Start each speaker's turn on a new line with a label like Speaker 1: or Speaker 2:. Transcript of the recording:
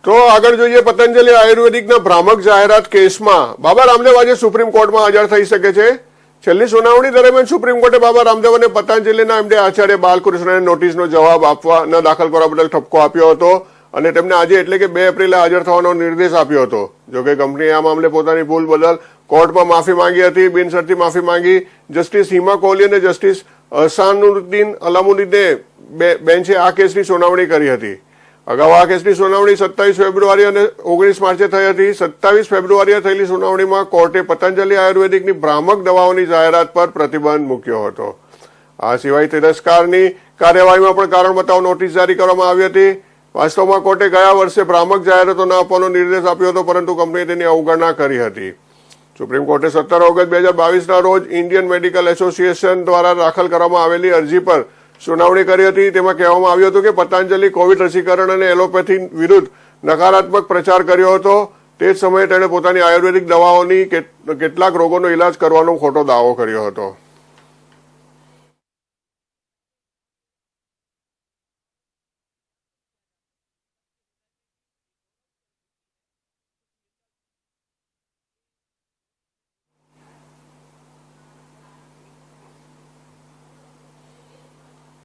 Speaker 1: તો આગળ જોઈએ પતંજલિ આયુર્વેદિકના ભ્રામક જાહેરાત કેસમાં બાબા રામદેવ આજે સુપ્રીમ કોર્ટમાં હાજર થઈ શકે છે। છેલ્લી સુનાવણી દરમિયાન સુપ્રીમ કોર્ટે બાબા રામદેવ અને પતંજલિના એમડી આચાર્ય બાલકૃષ્ણને નોટિસનો જવાબ આપવા ન દાખલ કરવા બદલ ઠપકો આપ્યો હતો અને તેમને આજે એટલે કે 2 એપ્રિલે હાજર થવાનો નિર્દેશ આપ્યો હતો। જોકે કંપનીએ આ મામલે પોતાની ભૂલ બદલ કોર્ટમાં માફી માંગી હતી। બિનશરતી માફી માંગી જસ્ટિસ હિમા કોહલી અને જસ્ટિસ અહસાનુદ્દીન અલામુદ્દીને બેન્ચે આ કેસની સુનાવણી કરી હતી। અગાઉ આ કેસની સુનાવણી 27 ફેબ્રુઆરી અને 19 માર્ચે થઈ હતી। 27 ફેબ્રુઆરીએ થયેલી સુનાવણીમાં કોર્ટે પતંજલિ આયુર્વેદિકની ભ્રામક દવાઓની જાહેરાત પર પ્રતિબંધ મૂક્યો હતો। આ સિવાય તિરસ્કારની કાર્યવાહીમાં પણ કારણ બતાવો નોટિસ જારી કરવામાં આવી હતી। વાસ્તવમાં કોર્ટે ગયા વર્ષે ભ્રામક જાહેરાતો ન આપવાનો નિર્દેશ આપ્યો હતો, પરંતુ કંપનીએ તેની અવગણના કરી હતી। સુપ્રીમ કોર્ટે 17 ઓગસ્ટ 2022ના રોજ ઇન્ડિયન મેડિકલ એસોસિએશન દ્વારા દાખલ કરવામાં આવેલી અરજી પર સુનાવણી કરી હતી। તેમાં કહેવામાં આવ્યું હતું કે પતંજલિ કોવિડ રસીકરણ અને એલોપેથી વિરુદ્ધ નકારાત્મક પ્રચાર કર્યો હતો। તે જ સમયે તેણે પોતાની આયુર્વેદિક દવાઓની કેટલાક રોગોનો ઇલાજ કરવાનો ખોટો દાવો કર્યો હતો।